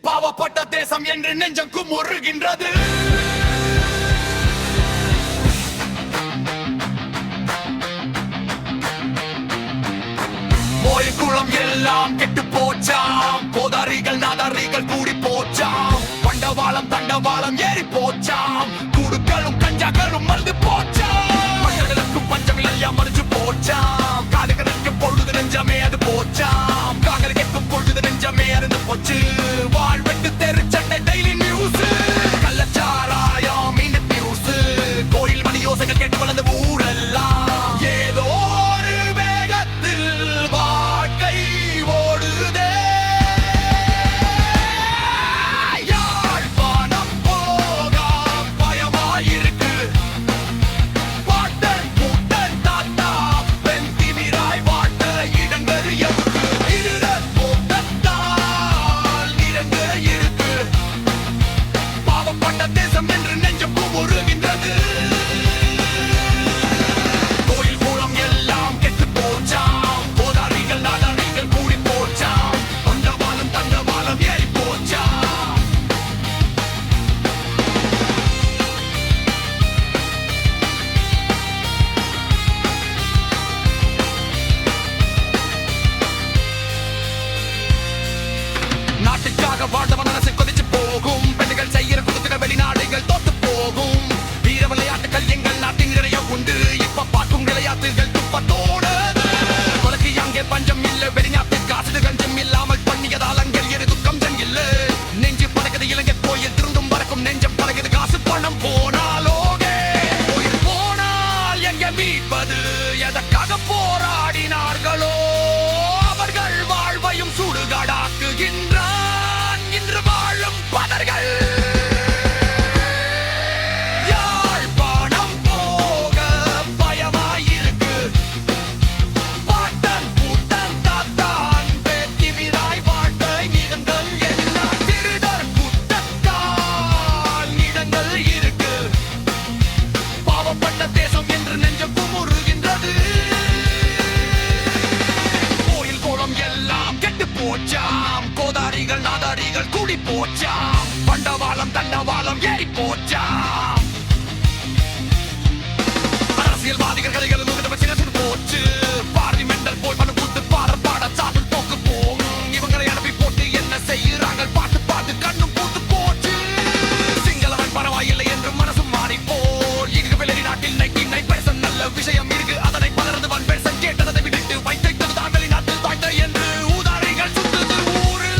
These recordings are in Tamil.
பாவப்பட்ட தேசம் என்று நெஞ்சம் குமுறுகின்றது. குளம் எல்லாம் கெட்டு போச்சாம், கோதாரிகள் நாதாரிகள் கூடி போச்சாம், பண்டவாளம் தண்டவாளம் ஏறி போச்சாம், கூடுகளும் கஞ்சாக்களும் மறந்து போச்சாம், மனிதர்களுக்கும் பஞ்சம் எல்லாம் மறைஞ்சு போச்சாம், காடுகளுக்கு பொழுது நெஞ்சமே அது போச்சாம், காகல் கேட்கும் பொழுது நெஞ்சமே அருந்து போச்சு. வாழ்வெட்டு தெரு சண்டை டெய்லி நியூஸ், கள்ளச்சாராயம் மீண்டும் நியூஸ், கோயில் மணி யோசைகள் கேட்டு வளர்ந்த ஊரெல்லாம் ஏதோ வாழ்ந்த மனசு கொதிச்சு போகும், பெண்கள் செய்யற குடுத்துட வெளிநாடுகள் தோத்து போகும், வீர விளையாட்டுகள் எங்கள் நாட்டின் நிறைய உண்டு, இப்ப பார்க்கும் விளையாட்டுகள் துப்பத்தோடு கொலைக்கு அங்கே பஞ்சம் இல்ல, வெளிநாட்டு காசு கஞ்சம் இல்லாமல் பண்ணியதால் அங்கே எது துக்கம் இல்ல, நெஞ்சு பறக்குது இலங்கை கோயில் திருந்தும் பறக்கும் நெஞ்சம் பறக்குது காசு பணம் போனாலோகே, கோயில் போனால் எங்க மீட்பது, எதற்காக போராடினார்களோ அவர்கள் வாழ்வையும் சுடுகாடாக்குகின்றார் இன்று வாழும் பதர்கள். யாழ்ப்பாணம் போக பயமாயிருக்கு, பாட்டன் கூட்டன் தாத்தான் பேத்திவிராய் வாழ்க்கை நிலங்கள் எல்லாம் திருடர் கூட்டத்தால் நிலங்கள் இருக்கு, பாவப்பட்ட தேசம் என்று நெஞ்சம் குமுறுகின்றது, கோயில் குளம் எல்லாம் கெட்டு போச்சாம், கோதாரிகள் நாதாரிகள் கூடி போச்சாம், பண்டவாளம் தண்டவாளம் ஏறி போச்சாம், அரசியல்வாதிகள் கதைகள் சிறந்து போச்சு, பார்லிமெண்டல் போய் மனு கொடுத்து பாட சாப்பிட்டு போக்கு போகும், இவங்களை அனுப்பி போட்டு என்ன செய்யறாங்க பார்த்து பார்த்து கண்ணும் பூத்து போச்சு, சிங்களவன் பரவாயில்லை என்று மனசும் மாறி போல், இங்கு வெளிநாட்டில் நைட் பேச நல்ல விஷயம் இருக்கு, அதனை பலரது வன் பேச கேட்டதை விட்டு வைத்தது தான் வெளிநாட்டில் தாய்த்த என்று ஊதாரிகள் சுத்துது ஊரில்.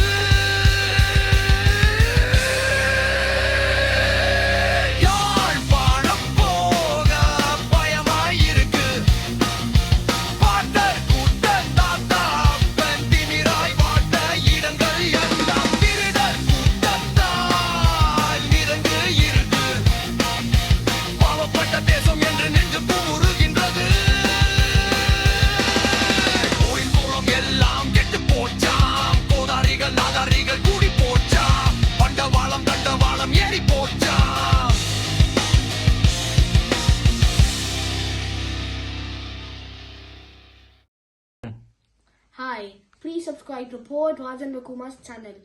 Hi, please subscribe to Poet Rajan Kumar's channel.